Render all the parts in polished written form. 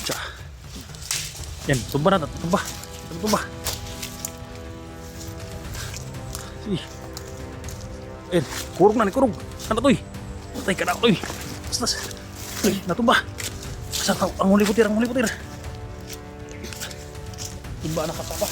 Tsa. Yan, tumba na, tumba. Tumba. Sige. Yan, kurog na, kurog. Ano to eh? Patay ka na ako eh. Basta. Ay, natumba. Asa ang huli putir, ang huli putir. Tumba na katapa.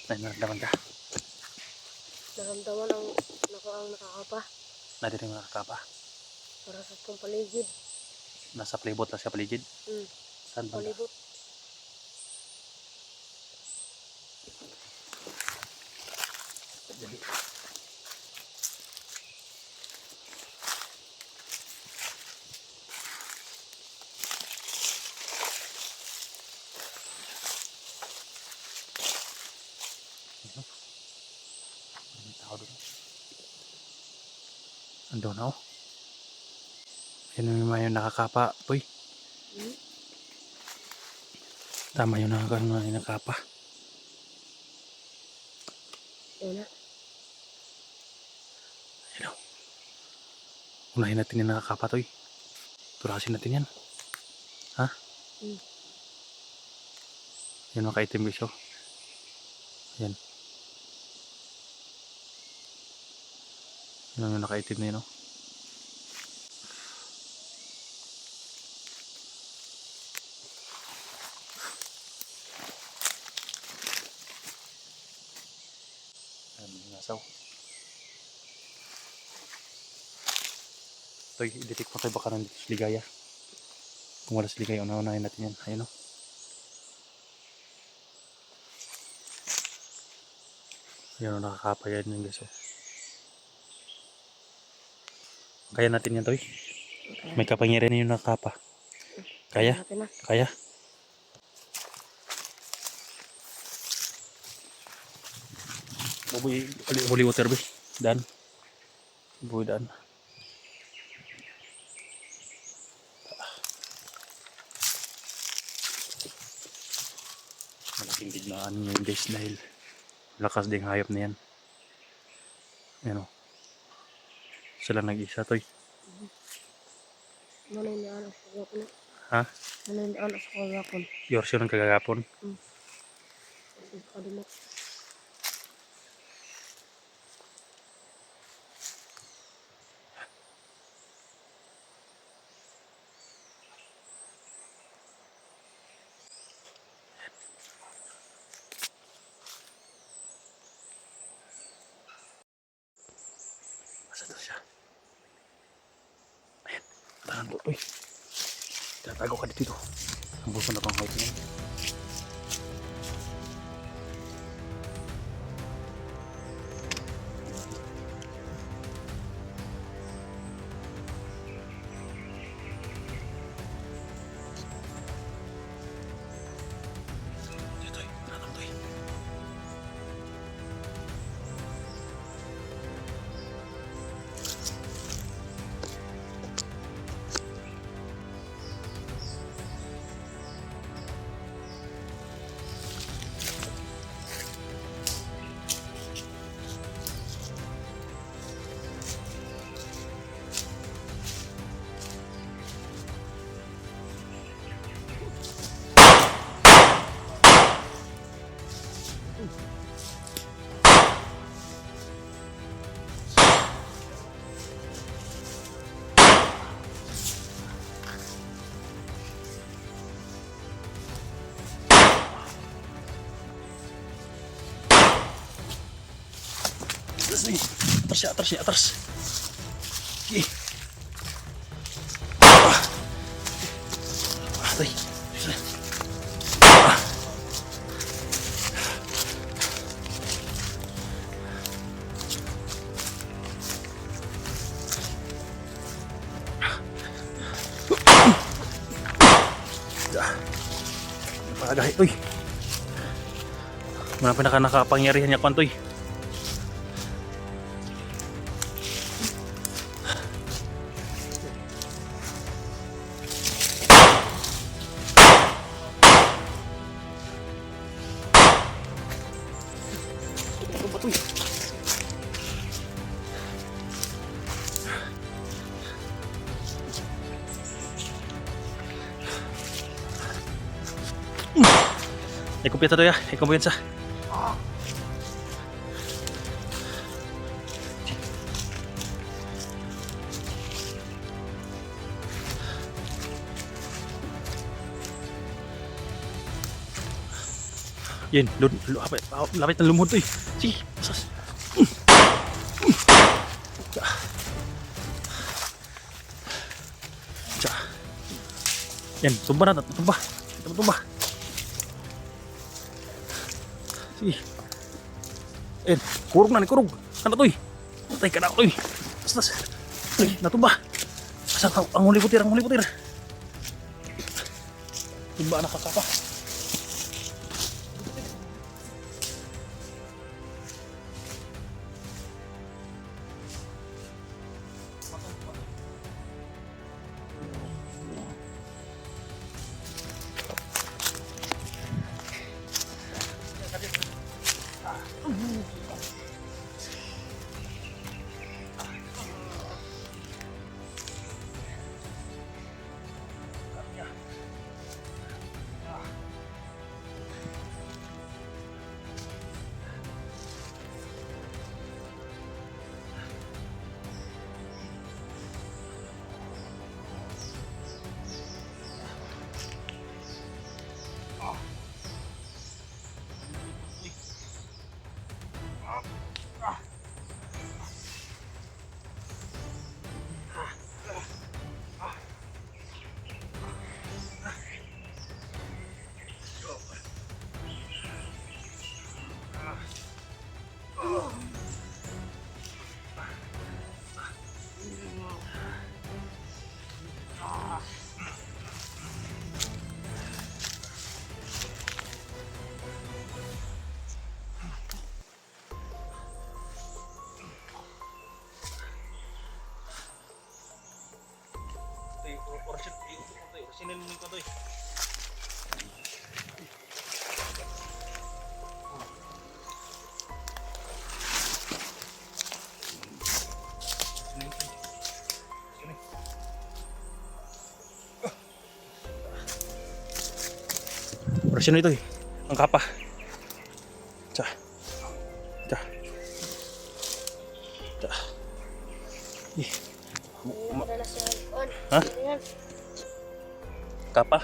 Ay, naramdaman ka. Naramdaman ang nakakapa Natin yung nakakapa. para sa itong paligid. Nasa palibot lang sa paligid. Saan ba? Palibot. Dali. May tao doon. Ando na oh. Yan yung nakakapa, boy. Tama yung nakakapa. Yan na. Ayun oh. Unahin natin yung nakakapa, toy. Turasin natin yan. Ha? Yan makaitim bisyo. Yan. Yan yung nakaitim na yun oh. Nasaw. Toy, i-detect pa kayo baka nandito sa ligaya. Kung wala sa ligaya, unahin natin yan. Ayun o. Ayun o, nakakapa yan yung guys o. Kaya natin yan, Toy. May kapangyarihan na yung nakakapa. Kaya? Kaya? Bubuy, huli water be. Dan. Bubuy dan. Malaking digmaan yung guys dahil lakas ding hayop na yan. Yan o. Sila nag-isa, Toy. Manayaan sa kagapon. Ha? Manayaan sa kagapon. Yorsyo ng kagagapon. Kadumot. Masa to siya? Ayan. Tahan ko. Uy. Tatago ka dito. Ang buso na pang hayop niyan. Atras nih, atras ya, atras. Oke. Tay. Napakagahi, uy. Mga pinaka-nakapangyarihan niya kwantoy. to eh. May kumpiyansa to ya, may kumpiyansa. Yan, lapit na lumuhod to eh. Sige, pasas. Yan, tumba na, tumba. Tumba. Sige. Yan, kurog na, kurog. Ano to eh? Patay ka na ako to eh. Pasas. Ay, natumba. Asa ang huli putir, ang huli putir. Tumba na kakapa. Sinin mo ko to eh. Operasyon ito eh. Ang kapa. Tsa. Ha? Kapa.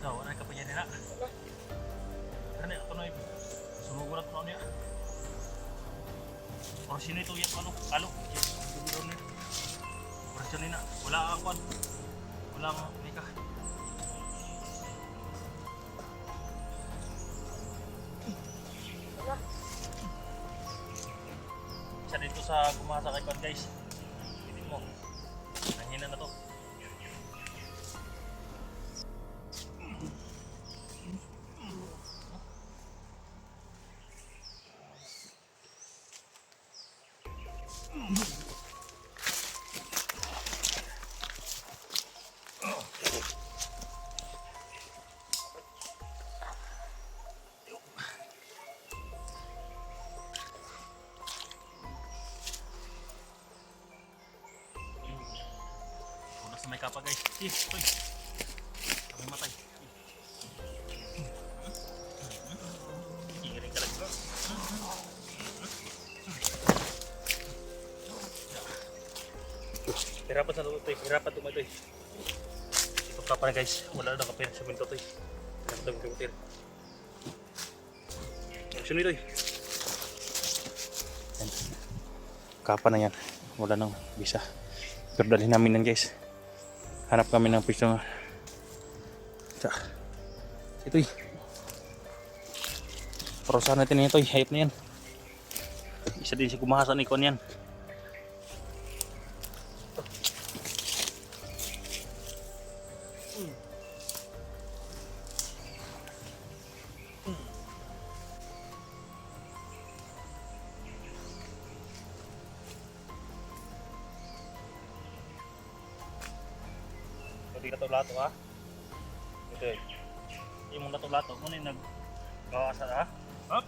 Wala ka pa yan nila. Ano ito na yung sumugulat ko niya. Or sino ito yung alok? Operasyon nila. Wala ang kwan. Wala ang mika. Isa dito sa gumasa kay kwan guys. Pitin mo. Nanghina na to. May kapa guys. Uy. Kami matay. Igiring ka lang. Hirapan sa luto eh. Hirapan tumato eh. Ito kapa na guys. Wala na kapira sa minto to eh. Hirapan tumato. Action ito eh. Kapa na yan. Wala nang bisa. Pero dalhin namin yan guys. Hanap kami ng piso nga. Ito eh. Parusahan natin ito eh. Hayop na yan. Isa din si kumahasa ni Kon yan. Hindi ka to lato ha. Okay. Hindi mo na to lato. Muna yung naggawa sa ha. Hop!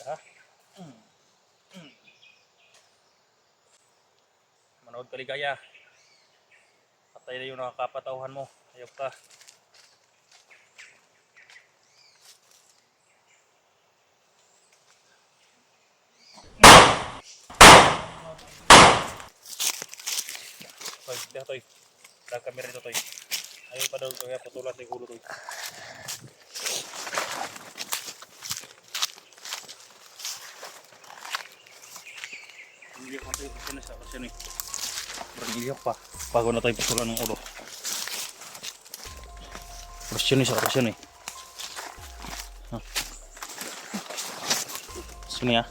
Ha? Manood ka ligaya. Patay na yung nakakapatauhan mo. Ayok ka. Toy, dah toy. Dah kamera itu toy. Ayo pada untuk ya putulan di hulu toy. Hindi ko tayo kasi sa kasi ni. Berliyak pa. Bago na tayo putulan ng ulo. Presyon ni. Sini ya.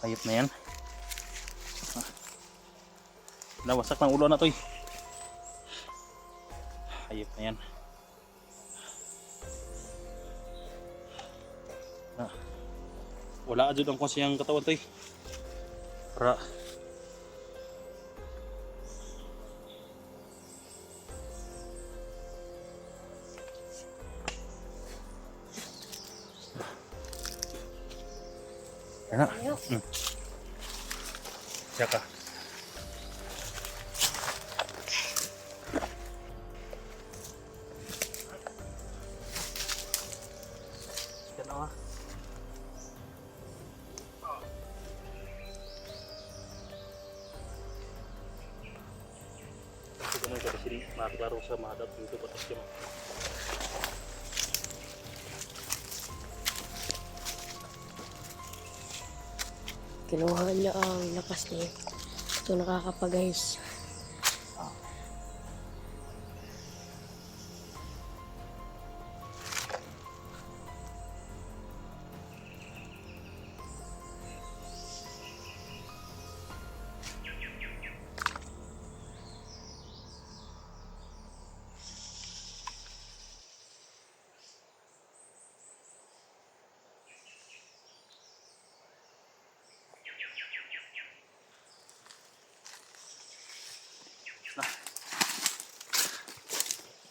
Ayop na yan. Nawasak ng ulo na to eh. Ayop na yan. Wala adyo ang kunsiyang katawan to eh. Para Enak. Siapa? Kenapa? Kasi kung dari sini maklaro sa mahadap dito patas ka. Kinuha niya ang lapas niya. Ito nakakapag-guys.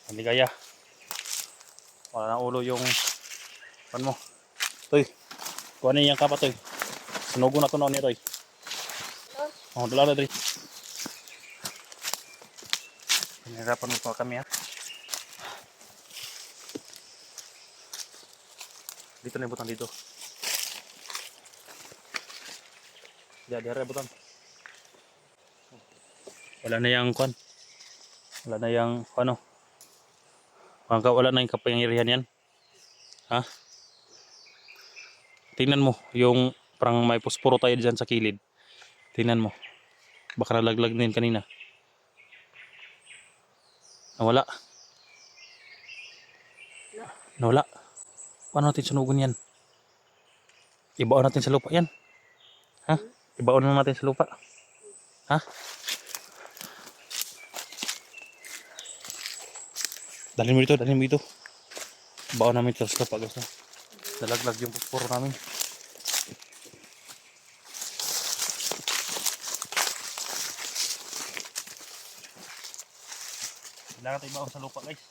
Hindi kaya. Wala na ulo yung pan mo. Toy. Kuha na yung kapa toy. Sunugo na to noon niya toy. Oh, dala na dali. Pinahirapan mo pa kami ha. Dito na yung butang dito. Diyan butang. Wala na yung kwan. Wala na yung ano. Wala na yung kapangyarihan yan. Ha? Tingnan mo yung parang may posporo tayo dyan sa kilid. Tingnan mo. Baka nalaglag din kanina. Nawala. Nawala. Paano natin sunugan yan? Ibaon natin sa lupa yan. Ha? Ibaon na natin sa lupa. Ha? Dalhin mo dito. Baon namin ito sa lupa guys. Nalaglag yung posporo namin. Kailangan tayo baon sa lupa guys.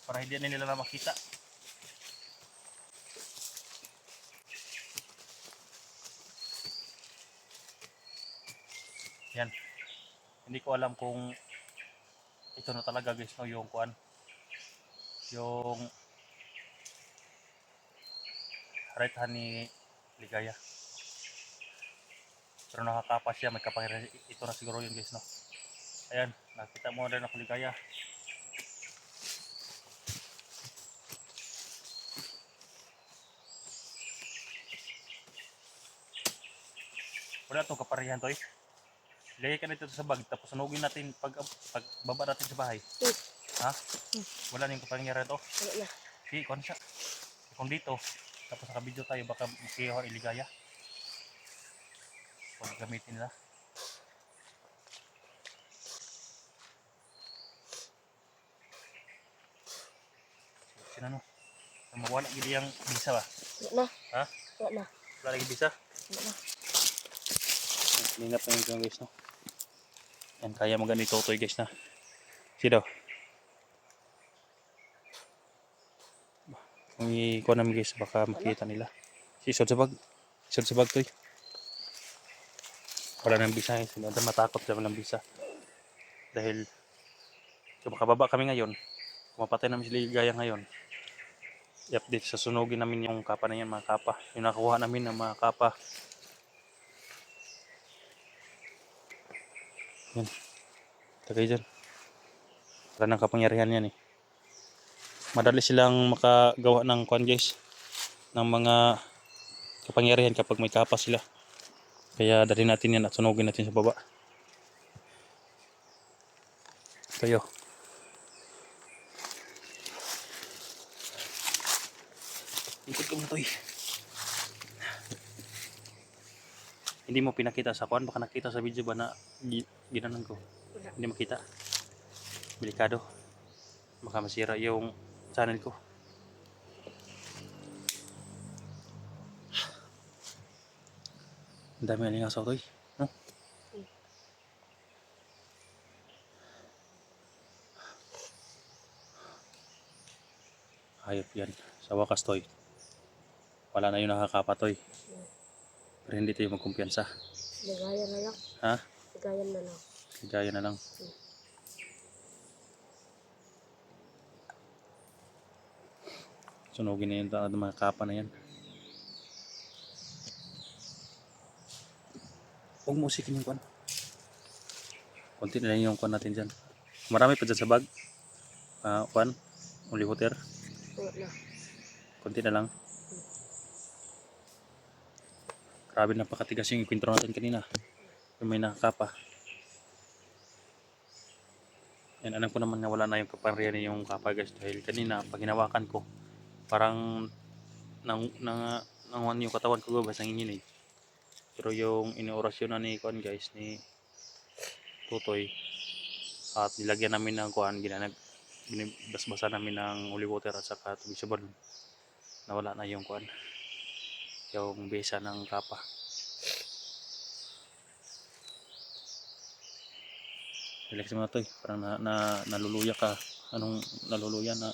Para hindi nila na makita. Yan. Hindi ko alam kung ito na talaga guys no, yung kuan. Yung right hand ni Ligaya. Pero nakakapas siya, may kapangyarihan. Ito na siguro yun guys no. Ayan, nakita mo rin ako Ligaya. Wala itong kaparihan to eh. Ilagay ka na ito sa bag, tapos sunugin natin pag baba natin sa bahay. Ha? Wala na yung kapangyarihan to. Wala na. Sige, kung siya. Kung dito, tapos nakabidyo tayo, baka makiyaw ang Ligaya. Huwag gamitin nila. Sino no? Mawala gili yung bisa ba? Wala na. Ha? Wala na. Wala lagi bisa. Wala na. Linap na yun guys, no? Yan, kaya mo ganito ito guys na. Sino? Kung i-kuha namin guys, baka makita nila. Isod sa bag. Isod sa bag to. Wala nang bisa guys. Hindi matakot sa walang bisa. Dahil kung makababa kami ngayon, kumapatay namin sila gaya ngayon. I-update sa sunugin namin yung kapa na yan, mga kapa. Yung nakuha namin ng mga kapa. Yan. Tagay dyan. Wala nang kapangyarihan yan eh. Madali silang makagawa ng kwan guys. Ng mga kapangyarihan kapag may kapa sila. Kaya dali natin yan at sunugin natin sa baba. Kayo. Ikot ko mo ito eh. Hindi mo pinakita sa kwan, baka nakita sa video ba na ginanon ko. Wala. Hindi makita. Delikado. Baka masira yung channel ko. Ang dami alingasaw to eh. No? Hayop yan. Sa wakas toy. Wala na yung nakakapatoy. Pero hindi tayo magkumpiyansa. Ligayan na lang. Ha? Ligayan na lang. Gaya na lang. Sunugin na yung mga kapa na yan. Huwag mo usikin yung kwan. Konti na lang yung kwan natin dyan. Marami pa dyan sa bag. Kwan. Uli water. Wala. Konti na lang. Grabe napakatigas yung ikwintro natin kanina. Yung may nakakapa. Yan, alam ko naman na wala na yung kapangyarihan yung kapa guys. Dahil kanina pag hinawakan ko, parang nanguhan yung katawan ko guys, nangingin eh. Pero yung inoorasyon na ni Kuan guys, ni Tutoy, at nilagyan namin ng Kuan, binibasbasan namin ng holy water at saka tubig sa balon. Nawala na yung Kuan, yung besa ng kapa. Relax mo na to eh, parang naluluya ka. Anong naluluya na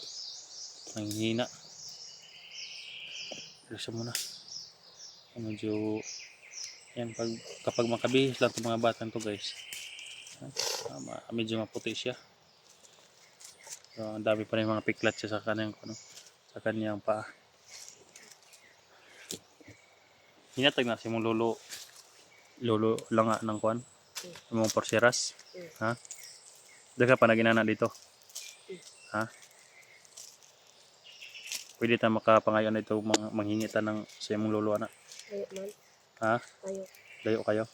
nanghihina. Relax mo na. Medyo yan, kapag makabihis lang itong mga batang to guys, medyo maputi siya. So, ang dami pa rin mga piklat siya sa sa kanyang paa. Hinatag na si mong lolo lang nga ng kuan, yung mga porseras. Ha? Daga pa na ginana dito. Ha? Pwede tayo makapangayon na ito, manghingitan ng sa mong lolo anak. Ayo man. Ha? Ayo. Layo kayo?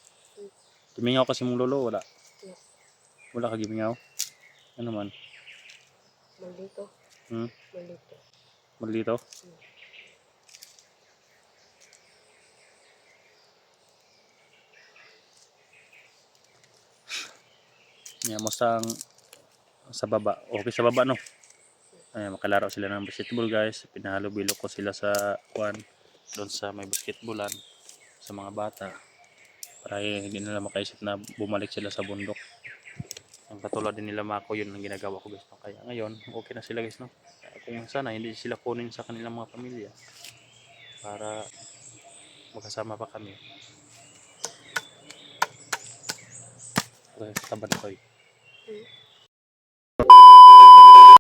Gimingaw kasi mong lolo, wala? Wala. Wala ka gimingaw? Ano man? Maldito. Hmm? Maldito. Maldito? Yan, musta sa baba. Okay sa baba, no? Ayan, makalaro sila ng basketball guys. Pinahalo-bilok ko sila sa kuan, doon sa may basketballan sa mga bata. Para hindi nila makaisip na bumalik sila sa bundok. Ang katulad din nila Mako, yun ang ginagawa ko guys. Kaya ngayon, okay na sila guys, no? Kung sana hindi sila kunin sa kanilang mga pamilya para magkasama pa kami. Okay, tabad ko eh.